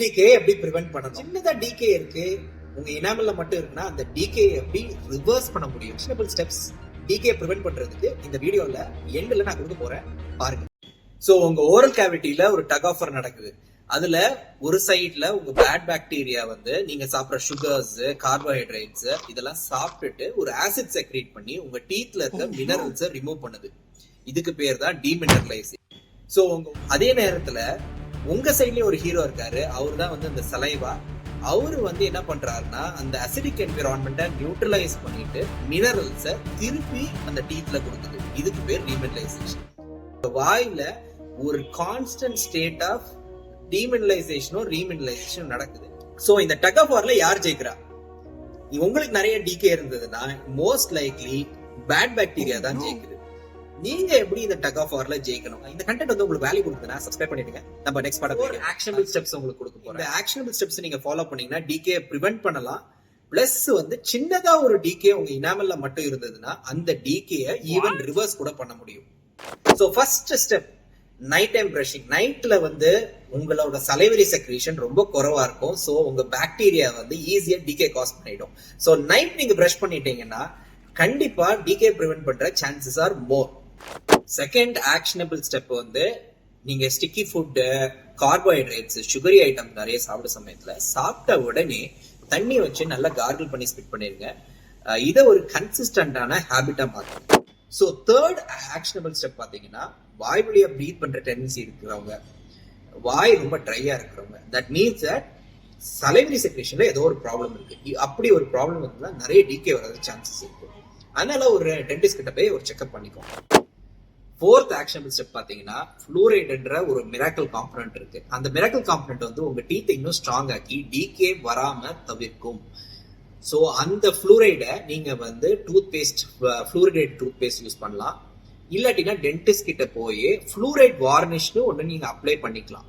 Decay எப்படி prevent பண்ணணும்? சின்னதா டீகே இருக்கு, உங்க எனாமல்ல மட்டும் இருக்குன்னா அந்த டீகே எப்படி ரிவர்ஸ் பண்ண முடியும்? சிம்பிள் ஸ்டெப்ஸ் டீகே பிரிவென்ட் பண்றதுக்கு இந்த வீடியோல எண்ட்ல நான் கொடுக்க போறேன், பாருங்க. சோ உங்க ஓரல் கேவிட்டில ஒரு டக் ஆஃபர் நடக்குது. அதுல ஒரு சைட்ல உங்க பேட் பாக்டீரியா வந்து நீங்க சாப்பிட்ற சுகர்ஸ், கார்போஹைட்ரேட்ஸ் இதெல்லாம் சாப்பிட்டுட்டு ஒரு ஆசிட் செக்ரேட் பண்ணி உங்க டீத்ல இருக்க மினரல்ஸ் ரிமூவ் பண்ணுது. இதுக்கு பேர் தான் டீமினரலைசிங். சோ அதே நேரத்துல உங்க சைட்லயும் ஒரு ஹீரோ இருக்காரு, அவர் தான் வந்து அந்த சலைவா. அவரு வந்து என்ன பண்றாருன்னா அந்த அசிடிக் என்விரான்மெண்ட்டை நியூட்ரலைஸ் பண்ணிட்டு மினரல்ஸை திருப்பி அந்த டீத்ல கொடுக்குது. இதுக்கு பேர் டீமினரலைசேஷன். வாயில ஒரு கான்ஸ்டன்ட் ஸ்டேட் ஆஃப் டீமினரலைசேஷனும் ரீமினரலைசேஷனும் நடக்குது. சோ இந்த டக் ஆஃப் வார்ல யார் ஜெயிக்கிறா? உங்களுக்கு நிறைய டீகே இருந்ததுன்னா மோஸ்ட் லைக்லி பேட் பாக்டீரியா தான் ஜெயிக்குது. நீங்க எப்படி இந்த டக் ஆஃப் வார்ல ஜெயிக்கணும்? இந்த கண்டென்ட் வந்து உங்களுக்கு வேல்யூ கொடுக்குதுன்னா சப்ஸ்கிரைப் பண்ணிடுங்க. நம்ம நெக்ஸ்ட் பார்ட் ஆக்ஷனபிள் ஸ்டெப்ஸ் உங்களுக்கு கொடுக்க போறோம். இந்த ஆக்ஷனபிள் ஸ்டெப்ஸ் நீங்க ஃபாலோ பண்ணீங்கன்னா டீகே பிரிவென்ட் பண்ணலாம். பிளஸ் வந்து சின்னதா ஒரு டீகே உங்க இனாமல்ல மட்டும் இருந்ததுன்னா அந்த டீகே ஈவன் ரிவர்ஸ் கூட பண்ண முடியும். So first step night time brushing. நைட்ல வந்து உங்களோட சலைவரி செக்ரீஷன் ரொம்ப குறைவா இருக்கும். சோ உங்க பாக்டீரியா வந்து ஈஸியா டீகே காஸ் பண்ணிடும். சோ நைட் நீங்க பிரஷ் பண்ணிட்டீங்கன்னா கண்டிப்பா டீகே பிரிவென்ட் பண்ற chances are more. Second actionable step வந்து நீங்க sticky food, carbohydrates, sugary item நிறைய சாப்பிட சமயத்துல சாப்பிட்ட உடனே தண்ணி வச்சு நல்லா கார்கிள் பண்ணி ஸ்பிட் பண்ணிருங்க. இதை ஒரு கன்சிஸ்டன்டான ஹேபிட்டா மாத்துங்க. சோ தேர்ட் ஆக்ஷனபிள் ஸ்டெப் பாத்தீங்கன்னா வாய் வழியா ப்ரீத் பண்ற டெண்டன்சி இருக்கிறவங்க, வாய் ரொம்ப ட்ரையா இருக்கிறவங்க, தட் மீன்ஸ் தட் சலைவரி செக்ரேஷன்ல ஏதோ ஒரு ப்ராப்ளம் இருக்கு. அப்படி ஒரு ப்ராப்ளம் இருந்தா நிறைய டீகே வர சான்சஸ் இருக்கு. அதனால ஒரு டென்டிஸ்ட் கிட்ட போய் ஒரு செக்அப் பண்ணிக்கோங்க. ஃபோர்த் ஆக்ஷனபிள் ஸ்டெப் பாத்தீங்கன்னா ஃப்ளூரைடுன்ற ஒரு மிராக்கிள் காம்பனன்ட் இருக்கு. அந்த மிராக்கிள் காம்பனன்ட் வந்து உங்க டீத்தை இன்னும் ஸ்ட்ராங் ஆக்கி டீகே வராம தவிர்க்கும். சோ அந்த ஃப்ளூரைடை நீங்க வந்து toothpaste, fluoridated toothpaste use பண்ணலாம். இல்லாட்டினா டென்டிஸ்ட் கிட்ட போய் ஃப்ளூரைட் வார்னிஷ்னு ஒண்ணு நீங்க அப்ளை பண்ணிக்கலாம்.